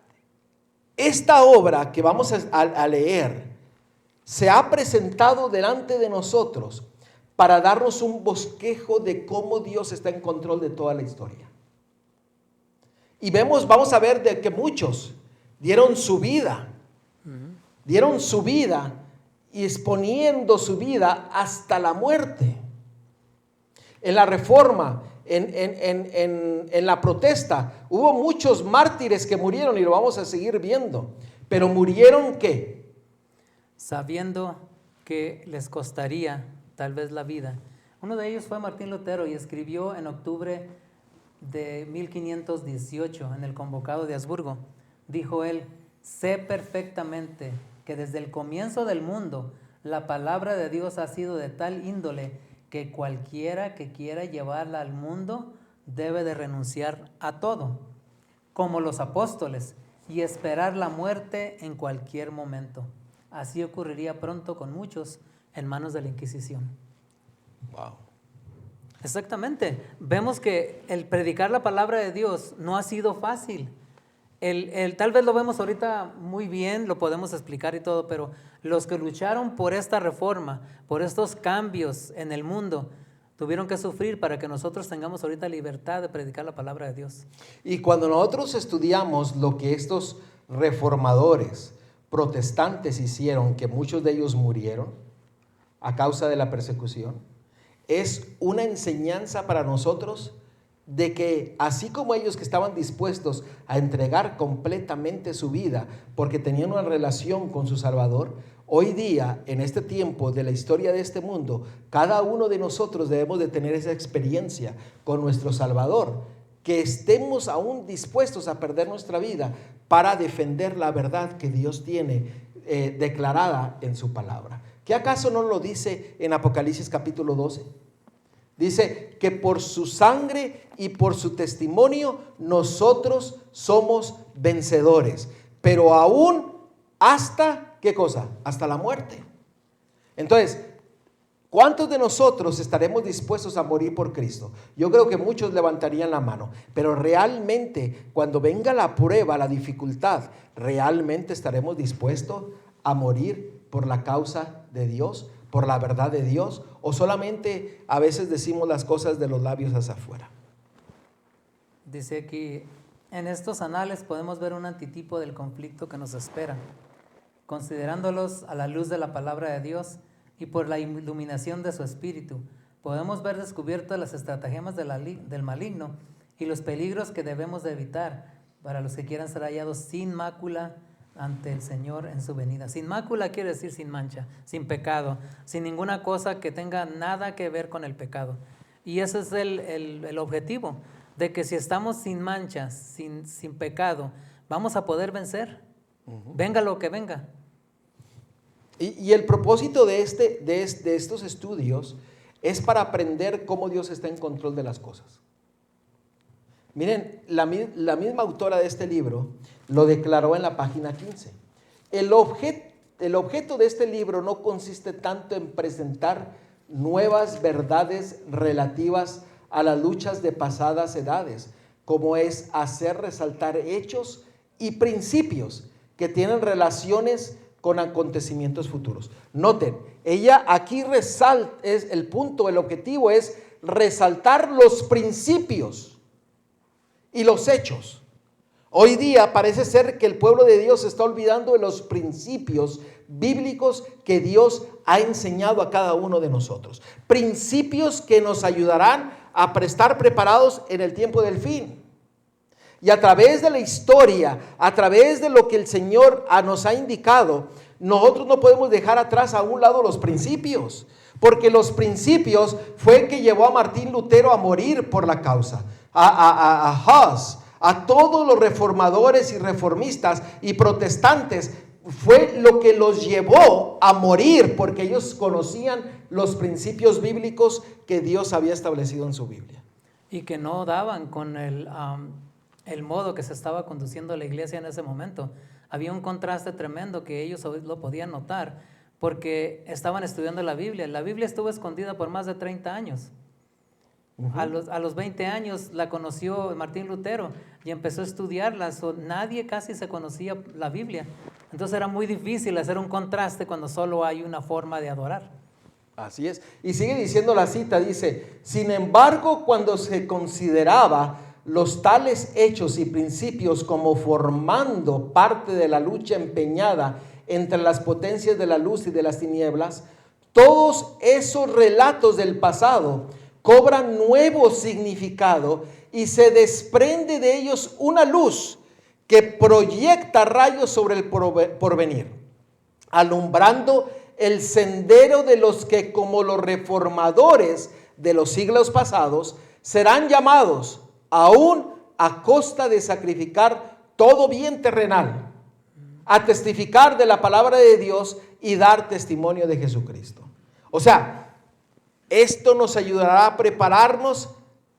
esta obra que vamos a leer se ha presentado delante de nosotros para darnos un bosquejo de cómo Dios está en control de toda la historia. Y vamos a ver de que muchos dieron su vida y exponiendo su vida hasta la muerte. En la Reforma, en la protesta, hubo muchos mártires que murieron y lo vamos a seguir viendo. Pero murieron ¿qué? Sabiendo que les costaría tal vez la vida. Uno de ellos fue Martín Lutero y escribió en octubre de 1518 en el Convocado de Habsburgo. Dijo él: sé perfectamente que desde el comienzo del mundo la palabra de Dios ha sido de tal índole que cualquiera que quiera llevarla al mundo debe de renunciar a todo, como los apóstoles, y esperar la muerte en cualquier momento. Así ocurriría pronto con muchos en manos de la Inquisición. Wow. Exactamente. Vemos que el predicar la palabra de Dios no ha sido fácil. Tal vez lo vemos ahorita muy bien, lo podemos explicar y todo, pero los que lucharon por esta reforma, por estos cambios en el mundo, tuvieron que sufrir para que nosotros tengamos ahorita libertad de predicar la palabra de Dios. Y cuando nosotros estudiamos lo que estos reformadores protestantes hicieron, que muchos de ellos murieron a causa de la persecución, es una enseñanza para nosotros de que así como ellos que estaban dispuestos a entregar completamente su vida porque tenían una relación con su Salvador, hoy día, en este tiempo de la historia de este mundo, cada uno de nosotros debemos de tener esa experiencia con nuestro Salvador, que estemos aún dispuestos a perder nuestra vida para defender la verdad que Dios tiene declarada en su palabra. ¿Qué acaso no lo dice en Apocalipsis capítulo 12? Dice que por su sangre y por su testimonio nosotros somos vencedores, pero aún hasta, ¿qué cosa? Hasta la muerte. Entonces, ¿cuántos de nosotros estaremos dispuestos a morir por Cristo? Yo creo que muchos levantarían la mano, pero realmente cuando venga la prueba, la dificultad, ¿realmente estaremos dispuestos a morir por la causa de Dios, por la verdad de Dios? ¿O solamente a veces decimos las cosas de los labios hacia afuera? Dice aquí: en estos anales podemos ver un antitipo del conflicto que nos espera. Considerándolos a la luz de la palabra de Dios y por la iluminación de su espíritu, podemos ver descubiertas las estratagemas del maligno y los peligros que debemos de evitar para los que quieran ser hallados sin mácula ante el Señor en su venida. Sin mácula quiere decir sin mancha, sin pecado, sin ninguna cosa que tenga nada que ver con el pecado. Y ese es el objetivo, de que si estamos sin mancha, sin pecado, vamos a poder vencer, venga lo que venga. Y el propósito de estos estudios es para aprender cómo Dios está en control de las cosas. Miren, la misma autora de este libro lo declaró en la página 15. El el objeto de este libro no consiste tanto en presentar nuevas verdades relativas a las luchas de pasadas edades, como es hacer resaltar hechos y principios que tienen relaciones con acontecimientos futuros. Noten, ella aquí resalta, es el punto, el objetivo es resaltar los principios y los hechos. Hoy día parece ser que el pueblo de Dios se está olvidando de los principios bíblicos que Dios ha enseñado a cada uno de nosotros. Principios que nos ayudarán a estar preparados en el tiempo del fin. Y a través de la historia, a través de lo que el Señor nos ha indicado, nosotros no podemos dejar atrás a un lado los principios. Porque los principios fue el que llevó a Martín Lutero a morir por la causa. A Hus, a todos los reformadores y reformistas y protestantes, fue lo que los llevó a morir, porque ellos conocían los principios bíblicos que Dios había establecido en su Biblia. Y que no daban con el modo que se estaba conduciendo la iglesia en ese momento. Había un contraste tremendo que ellos lo podían notar, porque estaban estudiando la Biblia. La Biblia estuvo escondida por más de 30 años. A los 20 años la conoció Martín Lutero y empezó a estudiarla. Nadie casi se conocía la Biblia. Entonces era muy difícil hacer un contraste cuando solo hay una forma de adorar. Así es. Y sigue diciendo la cita, dice: sin embargo, cuando se consideraba los tales hechos y principios como formando parte de la lucha empeñada entre las potencias de la luz y de las tinieblas, todos esos relatos del pasado cobran nuevo significado y se desprende de ellos una luz que proyecta rayos sobre el porvenir, alumbrando el sendero de los que, como los reformadores de los siglos pasados, serán llamados aún a costa de sacrificar todo bien terrenal, a testificar de la palabra de Dios y dar testimonio de Jesucristo. O sea, esto nos ayudará a prepararnos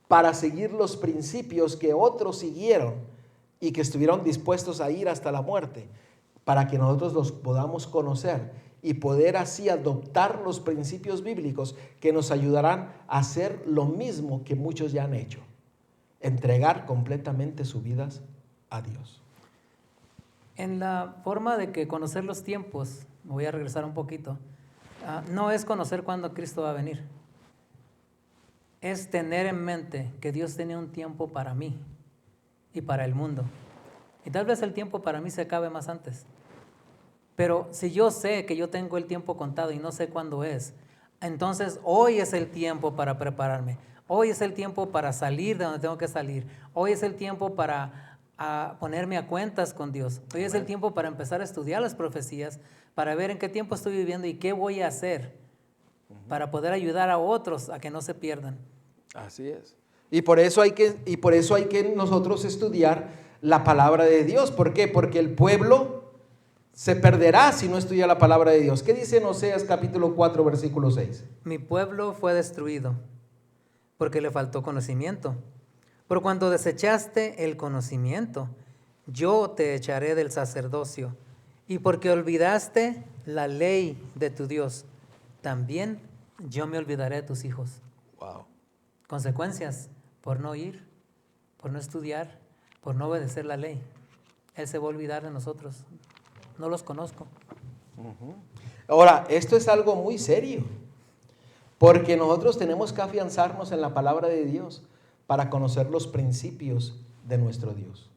para seguir los principios que otros siguieron y que estuvieron dispuestos a ir hasta la muerte, para que nosotros los podamos conocer y poder así adoptar los principios bíblicos que nos ayudarán a hacer lo mismo que muchos ya han hecho: entregar completamente sus vidas a Dios. En la forma de que conocer los tiempos, me voy a regresar un poquito, no es conocer cuándo Cristo va a venir. Es tener en mente que Dios tenía un tiempo para mí y para el mundo. Y tal vez el tiempo para mí se acabe más antes. Pero si yo sé que yo tengo el tiempo contado y no sé cuándo es, entonces hoy es el tiempo para prepararme. Hoy es el tiempo para salir de donde tengo que salir. Hoy es el tiempo para ponerme a cuentas con Dios. Hoy es el tiempo para empezar a estudiar las profecías, para ver en qué tiempo estoy viviendo y qué voy a hacer para poder ayudar a otros a que no se pierdan. Así es. Y por eso hay que nosotros estudiar la palabra de Dios. ¿Por qué? Porque el pueblo se perderá si no estudia la palabra de Dios. ¿Qué dice en Oseas capítulo 4, versículo 6? Mi pueblo fue destruido porque le faltó conocimiento. Por cuando desechaste el conocimiento, yo te echaré del sacerdocio. Y porque olvidaste la ley de tu Dios, también yo me olvidaré de tus hijos. Wow. Consecuencias por no ir, por no estudiar, por no obedecer la ley. Él se va a olvidar de nosotros. No los conozco. Ahora, esto es algo muy serio, porque nosotros tenemos que afianzarnos en la palabra de Dios para conocer los principios de nuestro Dios,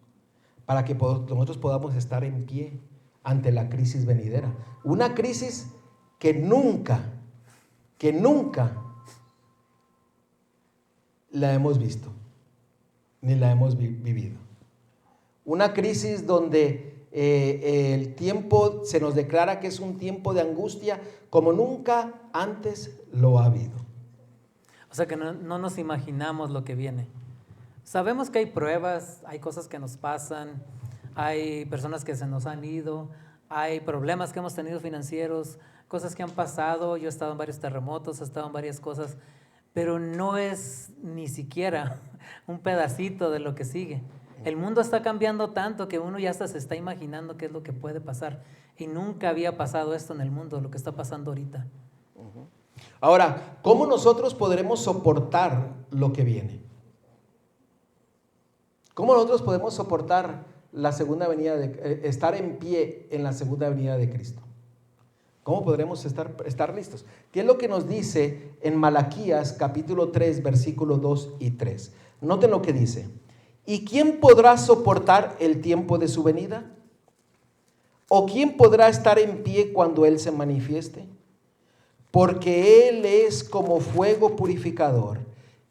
para que nosotros podamos estar en pie ante la crisis venidera. Una crisis que nunca la hemos visto, ni la hemos vivido. Una crisis donde el tiempo se nos declara que es un tiempo de angustia como nunca antes lo ha habido. O sea que no nos imaginamos lo que viene. Sabemos que hay pruebas, hay cosas que nos pasan, hay personas que se nos han ido, hay problemas que hemos tenido financieros, cosas que han pasado. Yo he estado en varios terremotos, he estado en varias cosas, pero no es ni siquiera un pedacito de lo que sigue. El mundo está cambiando tanto que uno ya hasta se está imaginando qué es lo que puede pasar. Y nunca había pasado esto en el mundo, lo que está pasando ahorita. Ahora, ¿cómo nosotros podremos soportar lo que viene? ¿Cómo nosotros podemos soportar la segunda venida estar en pie en la segunda venida de Cristo? ¿Cómo podremos estar listos? ¿Qué es lo que nos dice en Malaquías capítulo 3, versículos 2 y 3? Noten lo que dice. ¿Y quién podrá soportar el tiempo de su venida? ¿O quién podrá estar en pie cuando Él se manifieste? Porque Él es como fuego purificador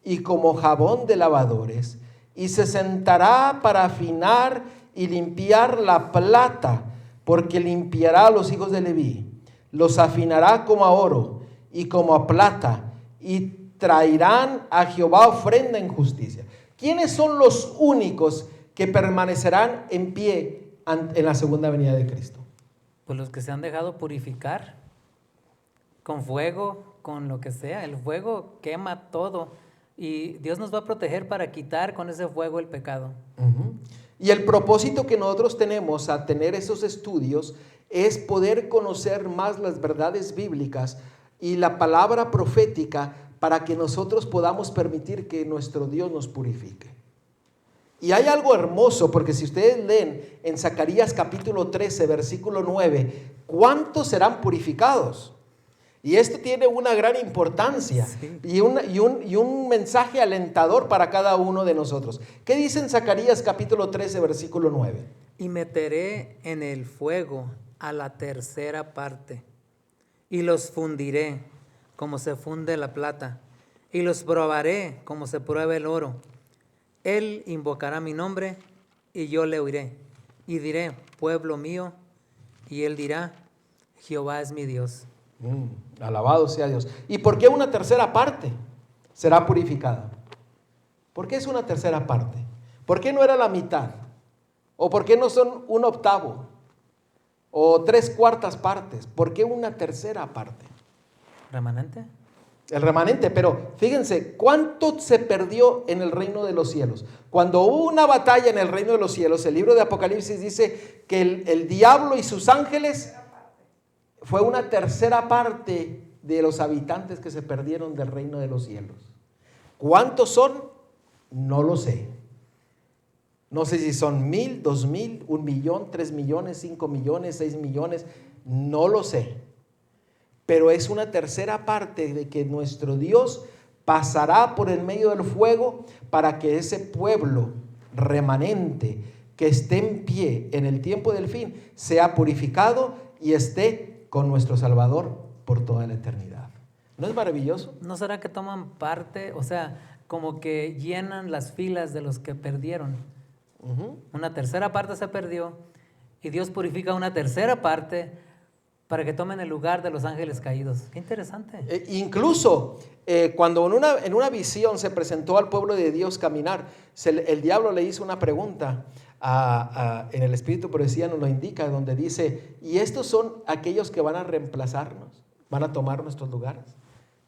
y como jabón de lavadores, y se sentará para afinar y limpiar la plata, porque limpiará a los hijos de Leví, los afinará como a oro y como a plata, y traerán a Jehová ofrenda en justicia. ¿Quiénes son los únicos que permanecerán en pie en la segunda venida de Cristo? Pues los que se han dejado purificar con fuego, con lo que sea. El fuego quema todo y Dios nos va a proteger para quitar con ese fuego el pecado. Y el propósito que nosotros tenemos a tener esos estudios es poder conocer más las verdades bíblicas y la palabra profética para que nosotros podamos permitir que nuestro Dios nos purifique. Y hay algo hermoso, porque si ustedes leen en Zacarías capítulo 13, versículo 9, ¿cuántos serán purificados? Y esto tiene una gran importancia, sí, y un mensaje alentador para cada uno de nosotros. ¿Qué dice en Zacarías capítulo 13, versículo 9? Y meteré en el fuego a la tercera parte, y los fundiré como se funde la plata, y los probaré como se prueba el oro. Él invocará mi nombre, y yo le oiré, y diré, pueblo mío, y él dirá, Jehová es mi Dios. Alabado sea Dios. ¿Y por qué una tercera parte será purificada? ¿Por qué es una tercera parte? ¿Por qué no era la mitad? ¿O por qué no son un octavo? ¿O 3/4 partes? ¿Por qué una tercera parte? ¿Remanente? El remanente, pero fíjense, ¿cuánto se perdió en el reino de los cielos? Cuando hubo una batalla en el reino de los cielos, el libro de Apocalipsis dice que el diablo y sus ángeles fue una tercera parte de los habitantes que se perdieron del reino de los cielos. ¿Cuántos son? No lo sé. No sé si son 1,000, 2,000, 1,000,000, 3,000,000, 5,000,000, 6,000,000, no lo sé. Pero es una tercera parte de que nuestro Dios pasará por el medio del fuego para que ese pueblo remanente que esté en pie en el tiempo del fin sea purificado y esté con nuestro Salvador por toda la eternidad. ¿No es maravilloso? ¿No será que toman parte, o sea, como que llenan las filas de los que perdieron? Una tercera parte se perdió y Dios purifica una tercera parte para que tomen el lugar de los ángeles caídos. Qué interesante. Incluso cuando en una visión se presentó al pueblo de Dios caminar, el diablo le hizo una pregunta en el Espíritu Profecía nos lo indica, donde dice, ¿y estos son aquellos que van a reemplazarnos? ¿Van a tomar nuestros lugares?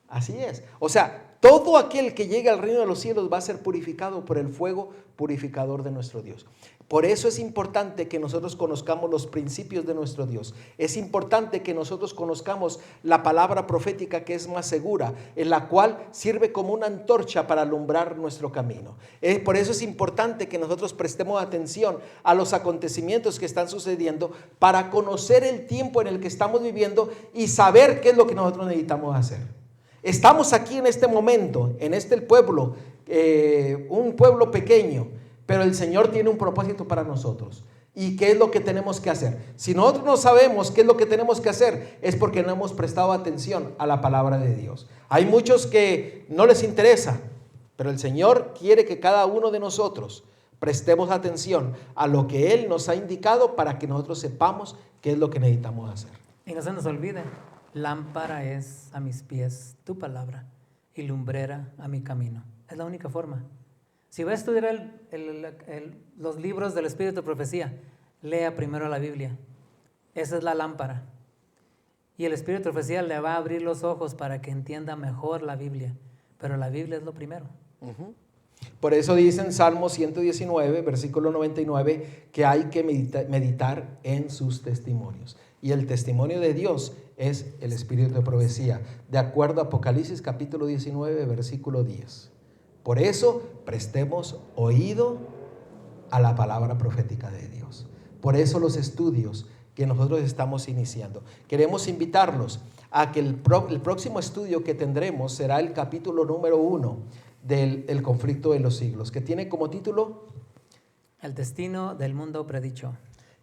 Así es. O sea, todo aquel que llegue al reino de los cielos va a ser purificado por el fuego purificador de nuestro Dios. Por eso es importante que nosotros conozcamos los principios de nuestro Dios. Es importante que nosotros conozcamos la palabra profética, que es más segura, en la cual sirve como una antorcha para alumbrar nuestro camino. Por eso es importante que nosotros prestemos atención a los acontecimientos que están sucediendo para conocer el tiempo en el que estamos viviendo y saber qué es lo que nosotros necesitamos hacer. Estamos aquí en este momento, en este pueblo, un pueblo pequeño, pero el Señor tiene un propósito para nosotros. ¿Y qué es lo que tenemos que hacer? Si nosotros no sabemos qué es lo que tenemos que hacer, es porque no hemos prestado atención a la palabra de Dios. Hay muchos que no les interesa, pero el Señor quiere que cada uno de nosotros prestemos atención a lo que Él nos ha indicado para que nosotros sepamos qué es lo que necesitamos hacer. Y no se nos olvide, lámpara es a mis pies tu palabra y lumbrera a mi camino. Es la única forma. Si va a estudiar los libros del Espíritu de Profecía, lea primero la Biblia. Esa es la lámpara. Y el Espíritu de Profecía le va a abrir los ojos para que entienda mejor la Biblia. Pero la Biblia es lo primero. Por eso dice en Salmo 119, versículo 99, que hay que meditar en sus testimonios. Y el testimonio de Dios es el espíritu de profecía, de acuerdo a Apocalipsis capítulo 19, versículo 10. Por eso prestemos oído a la palabra profética de Dios. Por eso los estudios que nosotros estamos iniciando. Queremos invitarlos a que el próximo estudio que tendremos será el capítulo número 1 del conflicto de los siglos, que tiene como título El destino del mundo predicho,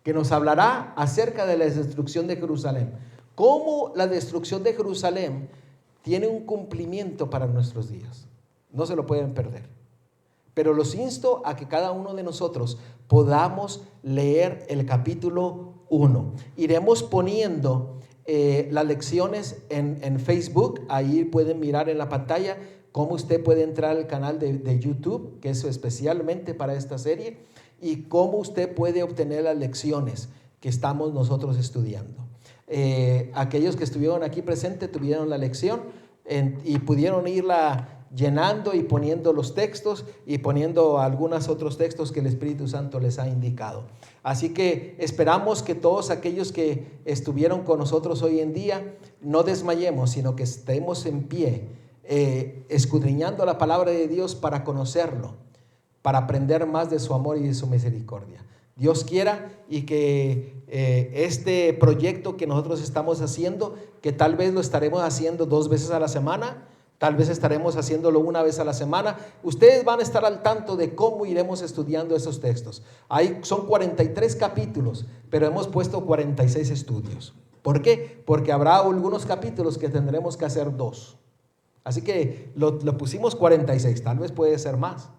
que nos hablará acerca de la destrucción de Jerusalén. Cómo la destrucción de Jerusalén tiene un cumplimiento para nuestros días. No se lo pueden perder. Pero los insto a que cada uno de nosotros podamos leer el capítulo 1. Iremos poniendo las lecciones en Facebook. Ahí pueden mirar en la pantalla cómo usted puede entrar al canal de YouTube, que es especialmente para esta serie, y cómo usted puede obtener las lecciones que estamos nosotros estudiando. Aquellos que estuvieron aquí presentes tuvieron la lección y pudieron irla llenando y poniendo los textos y poniendo algunos otros textos que el Espíritu Santo les ha indicado. Así que esperamos que todos aquellos que estuvieron con nosotros hoy en día no desmayemos, sino que estemos en pie, escudriñando la palabra de Dios para conocerlo, para aprender más de su amor y de su misericordia. Dios quiera y que este proyecto que nosotros estamos haciendo, que tal vez lo estaremos haciendo 2 veces a la semana, tal vez estaremos haciéndolo 1 vez a la semana. Ustedes van a estar al tanto de cómo iremos estudiando esos textos. Son 43 capítulos, pero hemos puesto 46 estudios. ¿Por qué? Porque habrá algunos capítulos que tendremos que hacer 2. Así que lo pusimos 46, tal vez puede ser más.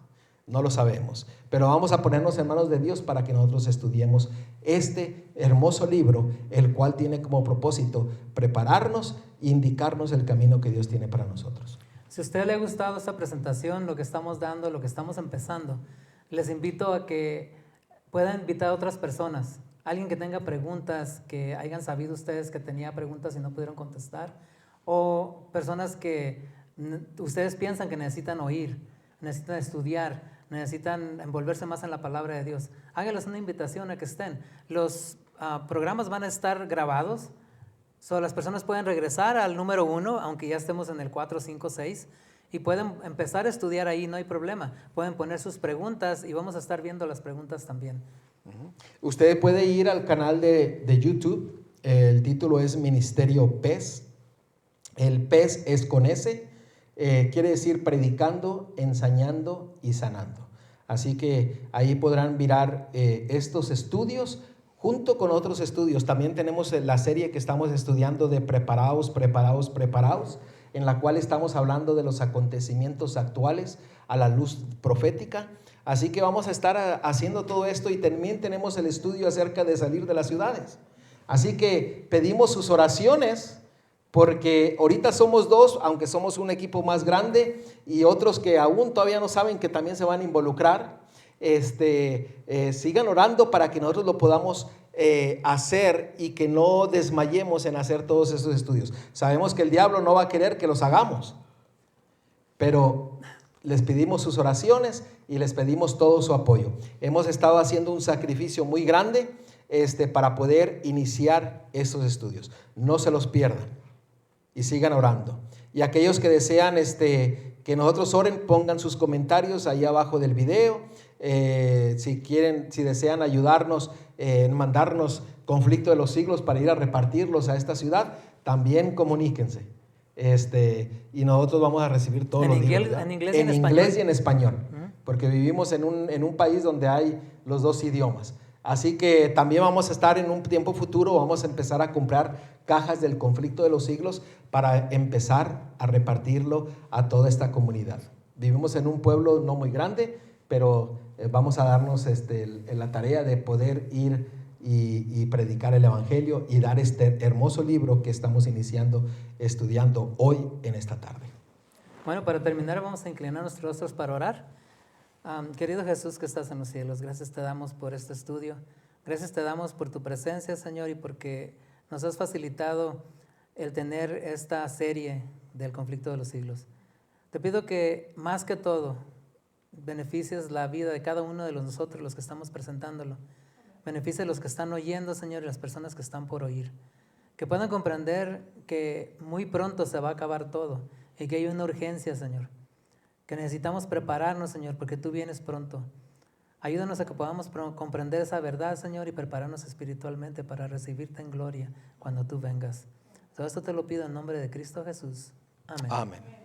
No lo sabemos, pero vamos a ponernos en manos de Dios para que nosotros estudiemos este hermoso libro, el cual tiene como propósito prepararnos e indicarnos el camino que Dios tiene para nosotros. Si a usted le ha gustado esta presentación, lo que estamos dando, lo que estamos empezando, les invito a que puedan invitar a otras personas, alguien que tenga preguntas, que hayan sabido ustedes que tenía preguntas y no pudieron contestar, o personas que ustedes piensan que necesitan oír, necesitan estudiar, necesitan envolverse más en la palabra de Dios. Háganles una invitación a que estén. Los programas van a estar grabados, las personas pueden regresar al número 1, aunque ya estemos en el 4, 5, 6, y pueden empezar a estudiar ahí, no hay problema. Pueden poner sus preguntas y vamos a estar viendo las preguntas también. Usted puede ir al canal de YouTube, el título es Ministerio PES, el PES es con S, quiere decir predicando, enseñando y sanando. Así que ahí podrán mirar estos estudios junto con otros estudios. También tenemos la serie que estamos estudiando de preparados, en la cual estamos hablando de los acontecimientos actuales a la luz profética. Así que vamos a estar haciendo todo esto y también tenemos el estudio acerca de salir de las ciudades. Así que pedimos sus oraciones, porque ahorita somos 2, aunque somos un equipo más grande, y otros que aún todavía no saben que también se van a involucrar. Sigan orando para que nosotros lo podamos hacer y que no desmayemos en hacer todos esos estudios. Sabemos que el diablo no va a querer que los hagamos, pero les pedimos sus oraciones y les pedimos todo su apoyo. Hemos estado haciendo un sacrificio muy grande para poder iniciar esos estudios. No se los pierdan y sigan orando. Y aquellos que desean que nosotros oren, pongan sus comentarios ahí abajo del video. Si desean ayudarnos en mandarnos conflicto de los siglos para ir a repartirlos a esta ciudad, también comuníquense. Y nosotros vamos a recibir todos los libros. En inglés y en español, porque vivimos en un país donde hay los 2 idiomas. Así que también vamos a estar en un tiempo futuro, vamos a empezar a comprar cajas del conflicto de los siglos para empezar a repartirlo a toda esta comunidad. Vivimos en un pueblo no muy grande, pero vamos a darnos la tarea de poder ir y predicar el evangelio y dar este hermoso libro que estamos estudiando hoy en esta tarde. Bueno, para terminar vamos a inclinar nuestros rostros para orar. Querido Jesús que estás en los cielos, gracias te damos por este estudio, gracias te damos por tu presencia, Señor, y porque nos has facilitado el tener esta serie del conflicto de los siglos. Te pido que más que todo beneficies la vida de cada uno de nosotros, los que estamos presentándolo. Beneficia a los que están oyendo, Señor, y las personas que están por oír. Que puedan comprender que muy pronto se va a acabar todo y que hay una urgencia, Señor. Que necesitamos prepararnos, Señor, porque tú vienes pronto. Ayúdanos a que podamos comprender esa verdad, Señor, y prepararnos espiritualmente para recibirte en gloria cuando tú vengas. Todo esto te lo pido en nombre de Cristo Jesús. Amén. Amén.